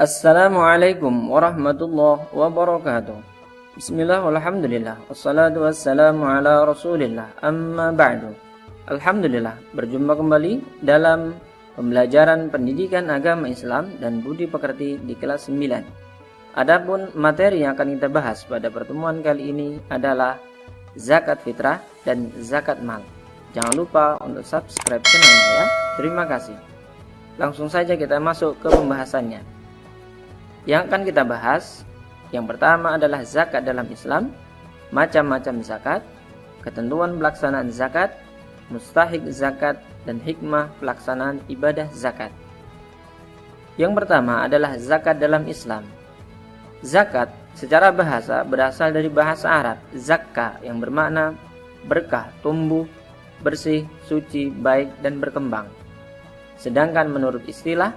Assalamualaikum warahmatullahi wabarakatuh. Bismillah walhamdulillah wassalatu wassalamu ala rasulillah amma ba'du. Alhamdulillah, berjumpa kembali dalam pembelajaran pendidikan agama Islam dan budi pekerti di kelas 9. Adapun materi yang akan kita bahas pada pertemuan kali ini adalah zakat fitrah dan zakat mal. Jangan lupa untuk subscribe channelnya ya. Terima kasih. Langsung saja kita masuk ke pembahasannya. Yang akan kita bahas, yang pertama adalah zakat dalam Islam, macam-macam zakat, ketentuan pelaksanaan zakat, mustahik zakat, dan hikmah pelaksanaan ibadah zakat. Yang pertama adalah zakat dalam Islam. Zakat secara bahasa berasal dari bahasa Arab, zakka, yang bermakna berkah, tumbuh, bersih, suci, baik, dan berkembang. Sedangkan menurut istilah,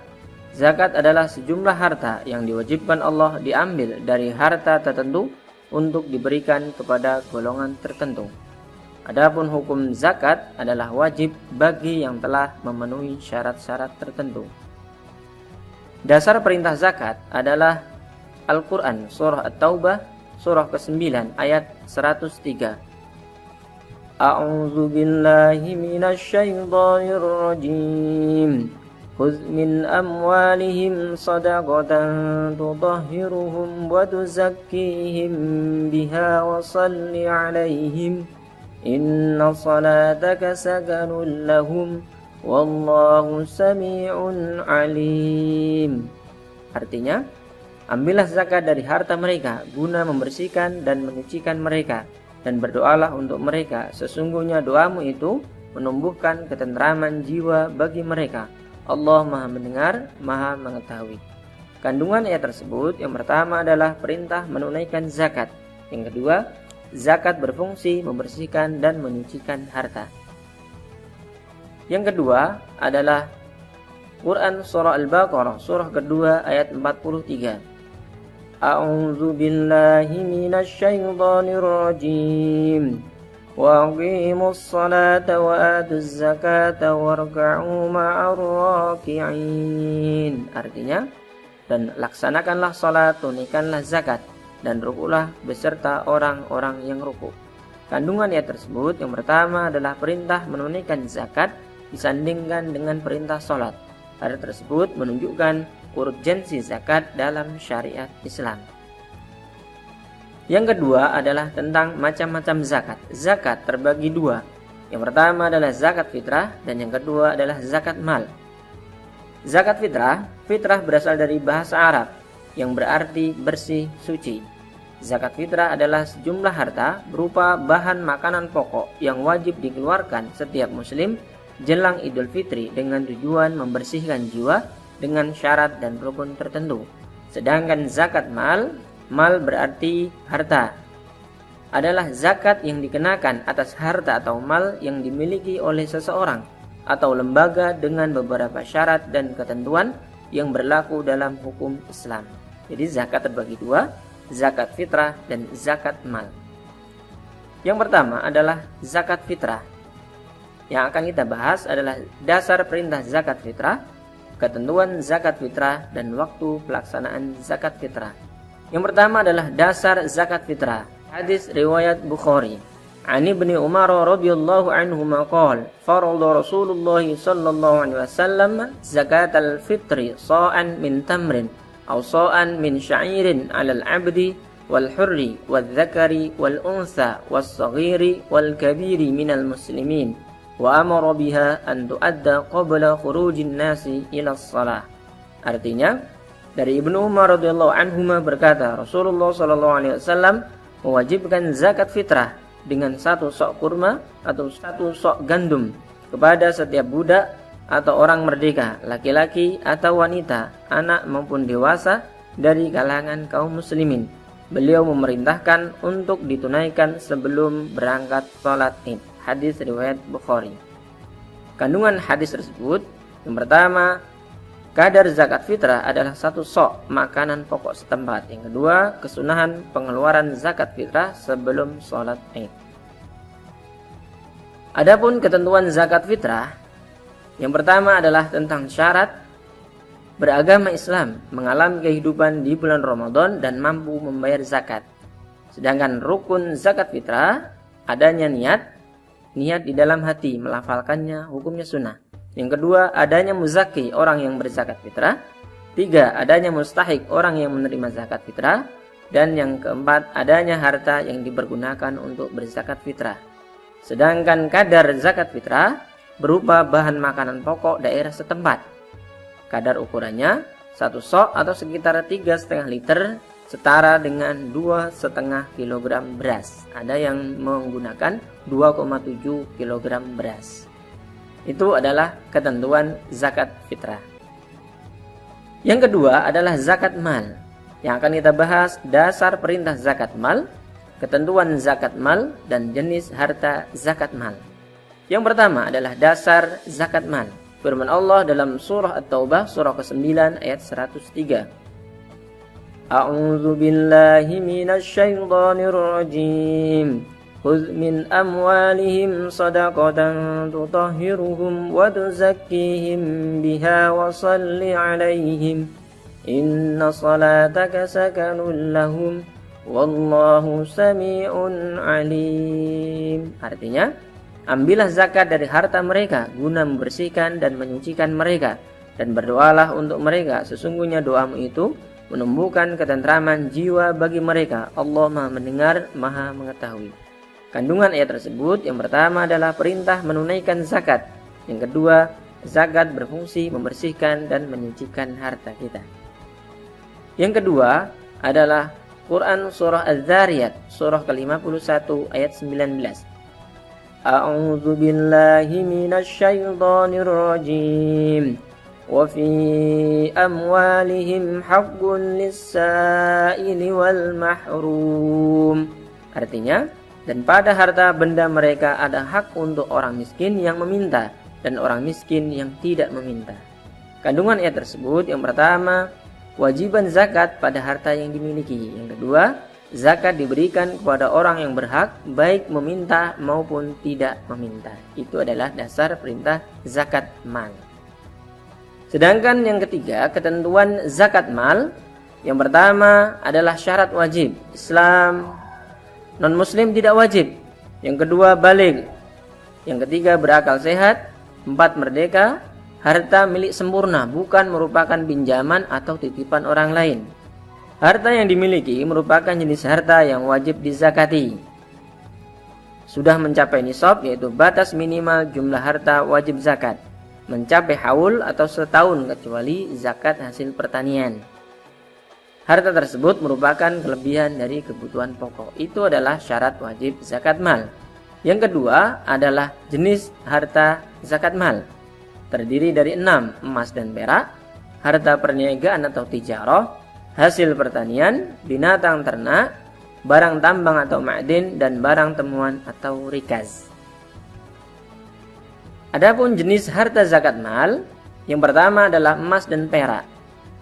zakat adalah sejumlah harta yang diwajibkan Allah diambil dari harta tertentu untuk diberikan kepada golongan tertentu. Adapun hukum zakat adalah wajib bagi yang telah memenuhi syarat-syarat tertentu. Dasar perintah zakat adalah Al-Quran, surah At-Taubah, surah ke-9 ayat 103. A'udzu billahi minasyaitonir rajim. خذ من أموالهم صدقة تطهرهم وتزكيهم بها وصل عليهم إن صلاتك سكن لهم والله سميع عليم. Artinya, ambillah zakat dari harta mereka guna membersihkan dan menyucikan mereka, dan berdoalah untuk mereka, sesungguhnya doamu itu menumbuhkan ketentraman jiwa bagi mereka. Allah Maha Mendengar, Maha Mengetahui. Kandungan ayat tersebut, yang pertama adalah perintah menunaikan zakat. Yang kedua, zakat berfungsi membersihkan dan menyucikan harta. Yang kedua adalah Quran surah Al-Baqarah, surah kedua ayat 43. A'udzu billahi minasyaitonir rajim. وَأَقِيمُوا الصَّلَاةَ وَآتُوا الزَّكَاةَ وَارْكَعُوا مَعَ الرَّاكِعِينَ. Artinya, dan laksanakanlah salat, tunaikanlah zakat, dan rukuklah beserta orang-orang yang rukuk. Kandungan ayat tersebut, yang pertama adalah perintah menunaikan zakat disandingkan dengan perintah salat. Hal tersebut menunjukkan urgensi zakat dalam syariat Islam. Yang kedua adalah tentang macam-macam zakat. Zakat terbagi dua. Yang pertama adalah zakat fitrah dan yang kedua adalah zakat mal. Zakat fitrah berasal dari bahasa Arab yang berarti bersih, suci. Zakat fitrah adalah sejumlah harta berupa bahan makanan pokok yang wajib dikeluarkan setiap muslim jelang Idul Fitri dengan tujuan membersihkan jiwa dengan syarat dan rukun tertentu. Sedangkan zakat mal berarti harta, adalah zakat yang dikenakan atas harta atau mal yang dimiliki oleh seseorang atau lembaga dengan beberapa syarat dan ketentuan yang berlaku dalam hukum Islam. Jadi zakat terbagi dua, zakat fitrah dan zakat mal. Yang pertama adalah zakat fitrah. Yang akan kita bahas adalah dasar perintah zakat fitrah, ketentuan zakat fitrah, dan waktu pelaksanaan zakat fitrah. Yang pertama adalah dasar zakat fitrah. Hadis riwayat Bukhari. An Ibnu Umar radhiyallahu anhuma qala, farada Rasulullah sallallahu alaihi wasallam zakatal fitri sa'an min tamrin aw sa'an min sya'irin 'alal 'abdi wal hurri wal dzakari wal unsa was saghiri wal kabiri minal muslimin wa amara biha an tu'adda qabla khurujin nasi ila shalah. Artinya, dari Ibnu Umar radhiyallahu anhuma berkata, Rasulullah sallallahu alaihi wasallam mewajibkan zakat fitrah dengan satu sok kurma atau satu sok gandum kepada setiap budak atau orang merdeka, laki-laki atau wanita, anak maupun dewasa dari kalangan kaum muslimin. Beliau memerintahkan untuk ditunaikan sebelum berangkat salat Id. Hadis riwayat Bukhari. Kandungan hadis tersebut, yang pertama, kadar zakat fitrah adalah satu sok makanan pokok setempat. Yang kedua, kesunahan pengeluaran zakat fitrah sebelum sholat Id. Adapun ketentuan zakat fitrah, yang pertama adalah tentang syarat beragama Islam, mengalami kehidupan di bulan Ramadan dan mampu membayar zakat. Sedangkan rukun zakat fitrah adanya niat di dalam hati, melafalkannya, hukumnya sunnah. Yang kedua, adanya muzaki, orang yang berzakat fitrah. 3, adanya mustahik, orang yang menerima zakat fitrah. Dan yang keempat, adanya harta yang dipergunakan untuk berzakat fitrah. Sedangkan kadar zakat fitrah berupa bahan makanan pokok daerah setempat. Kadar ukurannya 1 sok atau sekitar 3,5 liter, setara dengan 2,5 kg beras. Ada yang menggunakan 2,7 kg beras. Itu adalah ketentuan zakat fitrah. Yang kedua adalah zakat mal. Yang akan kita bahas dasar perintah zakat mal, ketentuan zakat mal, dan jenis harta zakat mal. Yang pertama adalah dasar zakat mal. Firman Allah dalam surah At-Taubah surah ke-9 ayat 103. A'udzu billahi minasy syaithanir rajim. Khudz min amwalihim shadaqatan tutahhiruhum wa tuzakkihim biha wa shalli 'alaihim. Inna salataka sakanun lahum wallahu sami'un 'alim. Artinya, ambillah zakat dari harta mereka guna membersihkan dan menyucikan mereka, dan berdoalah untuk mereka, sesungguhnya doamu itu menumbuhkan ketentraman jiwa bagi mereka. Allah Maha mendengar, Maha mengetahui. Kandungan ayat tersebut, yang pertama adalah perintah menunaikan zakat. Yang kedua, zakat berfungsi membersihkan dan menyucikan harta kita. Yang kedua adalah Quran surah Az-Zariyat surah ke-51 ayat 19. A'udzu billahi minasy syaithanir rajim. Wa fi amwalihim haqqun lis-sa'ili wal mahrum. Artinya, dan pada harta benda mereka ada hak untuk orang miskin yang meminta dan orang miskin yang tidak meminta. Kandungan ayat tersebut, yang pertama, kewajiban zakat pada harta yang dimiliki. Yang kedua, zakat diberikan kepada orang yang berhak, baik meminta maupun tidak meminta. Itu adalah dasar perintah zakat mal. Sedangkan yang ketiga, ketentuan zakat mal. Yang pertama adalah syarat wajib. Islam, non-muslim tidak wajib. Yang kedua, baligh. Yang ketiga, berakal sehat. 4, merdeka. Harta milik sempurna, bukan merupakan pinjaman atau titipan orang lain. Harta yang dimiliki merupakan jenis harta yang wajib dizakati. Sudah mencapai nisab, yaitu batas minimal jumlah harta wajib zakat. Mencapai haul atau setahun kecuali zakat hasil pertanian. Harta tersebut merupakan kelebihan dari kebutuhan pokok. Itu adalah syarat wajib zakat mal. Yang kedua adalah jenis harta zakat mal. Terdiri dari 6, emas dan perak, harta perniagaan atau tijarah, hasil pertanian, binatang ternak, barang tambang atau ma'din, dan barang temuan atau rikaz. Adapun jenis harta zakat mal, yang pertama adalah emas dan perak.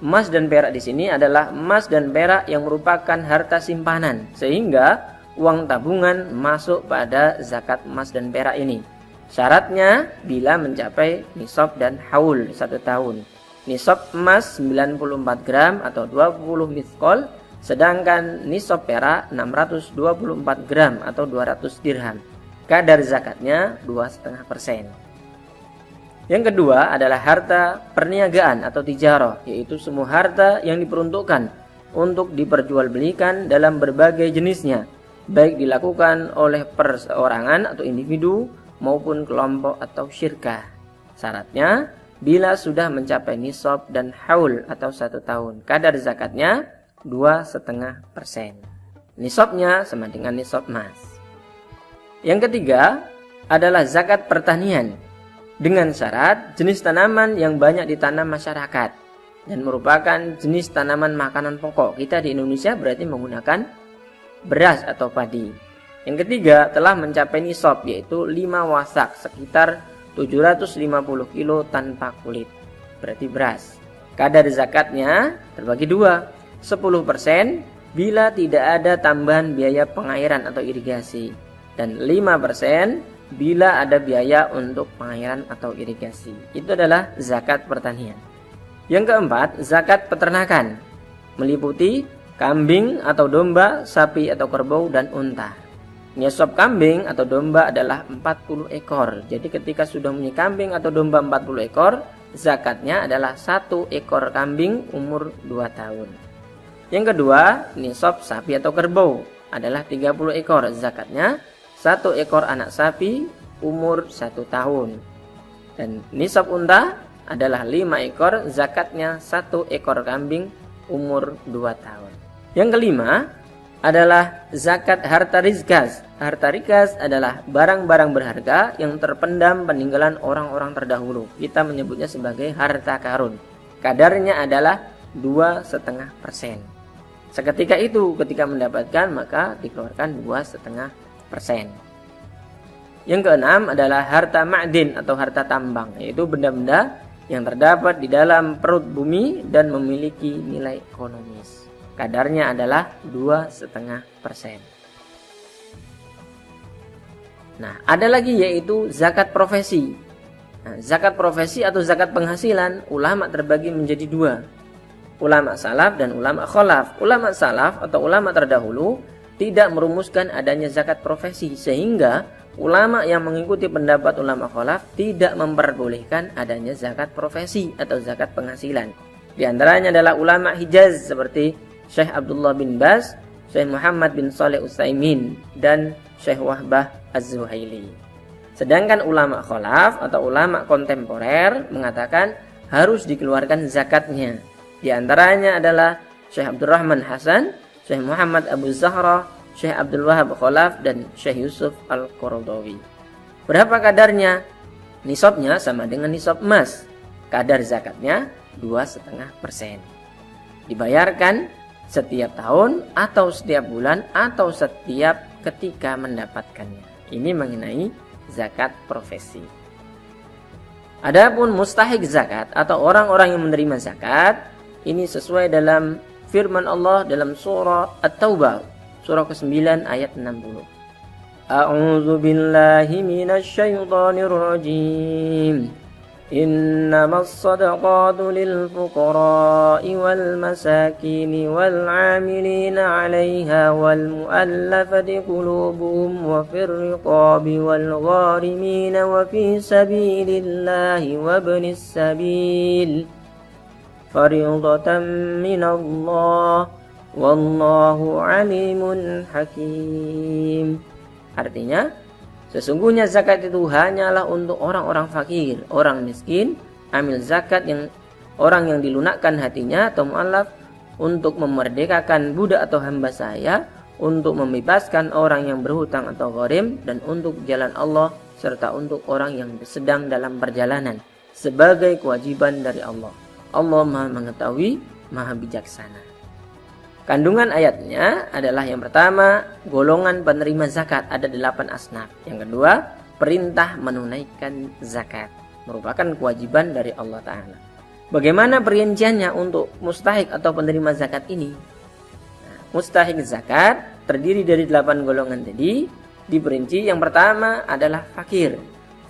Emas dan perak di sini adalah emas dan perak yang merupakan harta simpanan, sehingga uang tabungan masuk pada zakat emas dan perak ini. Syaratnya bila mencapai nisab dan haul 1 tahun. Nisab emas 94 gram atau 20 mithqal, sedangkan nisab perak 624 gram atau 200 dirham. Kadar zakatnya 2,5%. Yang kedua adalah harta perniagaan atau tijarah, yaitu semua harta yang diperuntukkan untuk diperjualbelikan dalam berbagai jenisnya, baik dilakukan oleh perorangan atau individu maupun kelompok atau syirkah. Syaratnya bila sudah mencapai nisab dan haul atau 1 tahun. Kadar zakatnya 2,5%. Nisabnya sama dengan nisab emas. Yang ketiga adalah zakat pertanian, dengan syarat jenis tanaman yang banyak ditanam masyarakat dan merupakan jenis tanaman makanan pokok. Kita di Indonesia berarti menggunakan beras atau padi. Yang ketiga telah mencapai nisab, yaitu 5 wasak, sekitar 750 kilo tanpa kulit, berarti beras. Kadar zakatnya terbagi 2, 10% bila tidak ada tambahan biaya pengairan atau irigasi, dan 5% bila ada biaya untuk pengairan atau irigasi. Itu adalah zakat pertanian. Yang keempat, zakat peternakan, meliputi kambing atau domba, sapi atau kerbau, dan unta. Nisab kambing atau domba adalah 40 ekor. Jadi ketika sudah punya kambing atau domba 40 ekor, zakatnya adalah 1 ekor kambing umur 2 tahun. Yang kedua, nisab sapi atau kerbau adalah 30 ekor. Zakatnya 1 ekor anak sapi umur 1 tahun. Dan nisab unta adalah 5 ekor. Zakatnya 1 ekor kambing umur 2 tahun. Yang kelima adalah zakat harta rizkas. Harta rizkas adalah barang-barang berharga yang terpendam peninggalan orang-orang terdahulu. Kita menyebutnya sebagai harta karun. Kadarnya adalah 2,5%. Seketika itu, ketika mendapatkan, maka dikeluarkan 2,5%. Yang keenam adalah harta ma'din atau harta tambang, yaitu benda-benda yang terdapat di dalam perut bumi dan memiliki nilai ekonomis. Kadarnya adalah 2,5%. Nah, ada lagi yaitu zakat profesi. Nah, zakat profesi atau zakat penghasilan, ulama terbagi menjadi 2. Ulama salaf dan ulama khalaf. Ulama salaf atau ulama terdahulu tidak merumuskan adanya zakat profesi, sehingga ulama yang mengikuti pendapat ulama khalaf tidak memperbolehkan adanya zakat profesi atau zakat penghasilan. Di antaranya adalah ulama Hijaz seperti Syekh Abdullah bin Baz, Syekh Muhammad bin Shalih Utsaimin, dan Syekh Wahbah Az-Zuhaili. Sedangkan ulama khalaf atau ulama kontemporer mengatakan harus dikeluarkan zakatnya. Di antaranya adalah Syekh Abdurrahman Hasan, Syekh Muhammad Abu Zahra, Syekh Abdul Wahab Khalaf, dan Syekh Yusuf Al-Qaradawi. Berapa kadarnya? Nisabnya sama dengan nisab emas. Kadar zakatnya 2,5%. Dibayarkan setiap tahun atau setiap bulan atau setiap ketika mendapatkannya. Ini mengenai zakat profesi. Adapun mustahik zakat atau orang-orang yang menerima zakat, ini sesuai dalam firman Allah dalam surah At-Taubah, surah ke-9 ayat 60. A'udzu billahi minasy syaithanir rajim. Innamas shadaqatu lil fuqara'i wal masakini wal 'amilina 'alaiha wal mu'allafati qulubuhum wa fir riqabi wal gharimina wa fi sabilillahi wa ibnis sabil fariidatan minallah wallahu 'alimun hakim. Artinya, sesungguhnya zakat itu hanyalah untuk orang-orang fakir, orang miskin, amil zakat yang orang yang dilunakkan hatinya atau mu'allaf, untuk memerdekakan budak atau hamba saya, untuk membebaskan orang yang berhutang atau gharim, dan untuk jalan Allah, serta untuk orang yang sedang dalam perjalanan, sebagai kewajiban dari Allah. Allah Maha mengetahui, Maha bijaksana. Kandungan ayatnya adalah yang pertama, golongan penerima zakat ada 8 asnaf. Yang kedua, perintah menunaikan zakat, merupakan kewajiban dari Allah Ta'ala. Bagaimana perinciannya untuk mustahik atau penerima zakat ini? Nah, mustahik zakat terdiri dari 8 golongan tadi. Diperinci, yang pertama adalah fakir.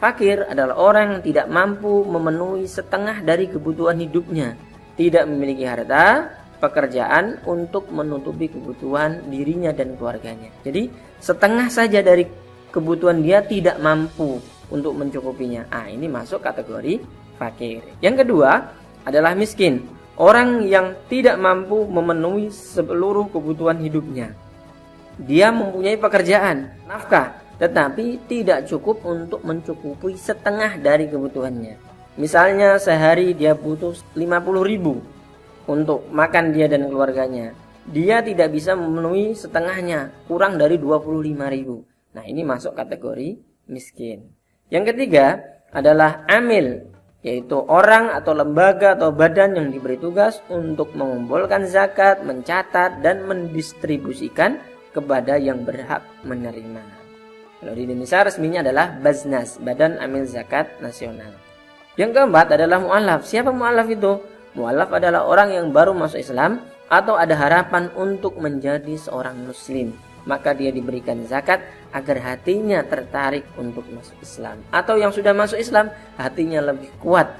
Fakir adalah orang yang tidak mampu memenuhi setengah dari kebutuhan hidupnya, tidak memiliki harta, pekerjaan untuk menutupi kebutuhan dirinya dan keluarganya. Jadi setengah saja dari kebutuhan dia tidak mampu untuk mencukupinya. Ini masuk kategori fakir. Yang kedua adalah miskin. Orang yang tidak mampu memenuhi seluruh kebutuhan hidupnya. Dia mempunyai pekerjaan, nafkah, tetapi tidak cukup untuk mencukupi setengah dari kebutuhannya. Misalnya sehari dia butuh 50.000 untuk makan dia dan keluarganya. Dia tidak bisa memenuhi setengahnya, kurang dari 25.000. Nah, ini masuk kategori miskin. Yang ketiga adalah amil, yaitu orang atau lembaga atau badan yang diberi tugas untuk mengumpulkan zakat, mencatat, dan mendistribusikan kepada yang berhak menerima. Kalau di Indonesia resminya adalah Baznas, Badan Amil Zakat Nasional. Yang keempat adalah mu'allaf. Siapa mu'allaf itu? Mu'allaf adalah orang yang baru masuk Islam atau ada harapan untuk menjadi seorang muslim. Maka dia diberikan zakat agar hatinya tertarik untuk masuk Islam. Atau yang sudah masuk Islam, hatinya lebih kuat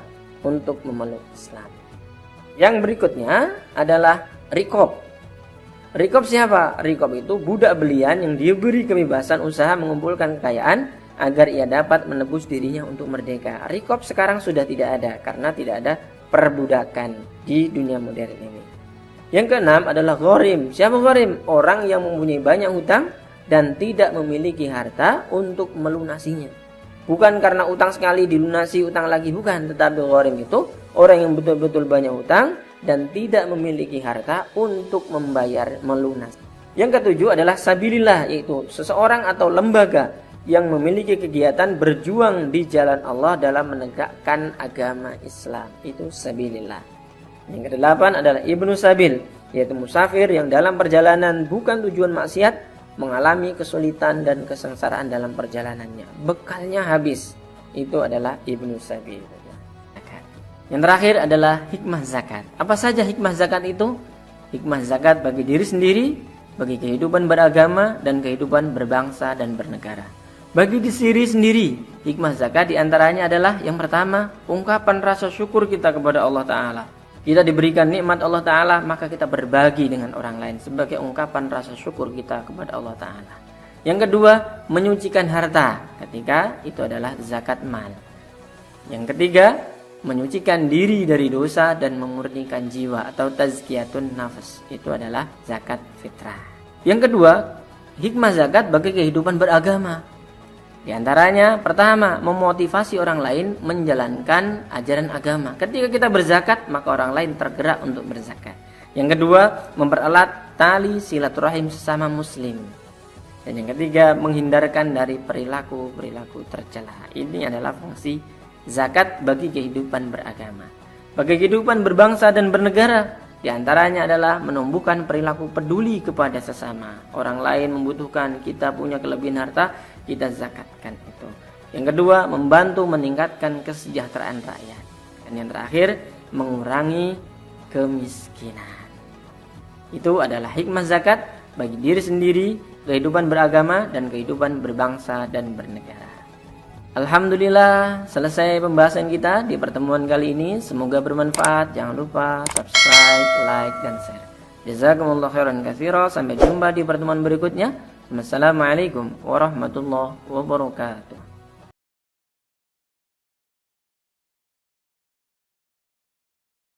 untuk memeluk Islam. Yang berikutnya adalah rikob. Rikob siapa? Rikob itu budak belian yang diberi kebebasan usaha mengumpulkan kekayaan agar ia dapat menebus dirinya untuk merdeka. Rikob sekarang sudah tidak ada karena tidak ada perbudakan di dunia modern ini. Yang keenam adalah gharim. Siapa gharim? Orang yang mempunyai banyak hutang dan tidak memiliki harta untuk melunasinya. Bukan karena utang sekali dilunasi utang lagi, bukan. Tetapi gharim itu orang yang betul-betul banyak hutang dan tidak memiliki harta untuk membayar melunas. Yang ketujuh adalah sabilillah, yaitu seseorang atau lembaga yang memiliki kegiatan berjuang di jalan Allah dalam menegakkan agama Islam. Itu sabilillah. Yang kedelapan adalah ibnu sabil, yaitu musafir yang dalam perjalanan bukan tujuan maksiat mengalami kesulitan dan kesengsaraan dalam perjalanannya. Bekalnya habis. Itu adalah ibnu sabil. Yang terakhir adalah hikmah zakat. Apa saja hikmah zakat itu? Hikmah zakat bagi diri sendiri, bagi kehidupan beragama dan kehidupan berbangsa dan bernegara. Bagi diri sendiri, hikmah zakat diantaranya adalah yang pertama, ungkapan rasa syukur kita kepada Allah Ta'ala. Kita diberikan nikmat Allah Ta'ala, maka kita berbagi dengan orang lain sebagai ungkapan rasa syukur kita kepada Allah Ta'ala. Yang kedua, menyucikan harta ketika itu adalah zakat mal. Yang ketiga, menyucikan diri dari dosa dan memurnikan jiwa atau tazkiyatun nafs. Itu adalah zakat fitrah. Yang kedua, hikmah zakat bagi kehidupan beragama. Di antaranya, pertama, memotivasi orang lain menjalankan ajaran agama. Ketika kita berzakat, maka orang lain tergerak untuk berzakat. Yang kedua, mempererat tali silaturahim sesama muslim. Dan yang ketiga, menghindarkan dari perilaku-perilaku tercela. Ini adalah fungsi zakat bagi kehidupan beragama. Bagi kehidupan berbangsa dan bernegara, di antaranya adalah menumbuhkan perilaku peduli kepada sesama. Orang lain membutuhkan, kita punya kelebihan harta, kita zakatkan itu. Yang kedua, membantu meningkatkan kesejahteraan rakyat. Dan yang terakhir, mengurangi kemiskinan. Itu adalah hikmah zakat bagi diri sendiri, kehidupan beragama, dan kehidupan berbangsa dan bernegara. Alhamdulillah, selesai pembahasan kita di pertemuan kali ini. Semoga bermanfaat. Jangan lupa subscribe, like, dan share. Jazakumullah khairan katsira. Sampai jumpa di pertemuan berikutnya. Wassalamualaikum warahmatullahi wabarakatuh.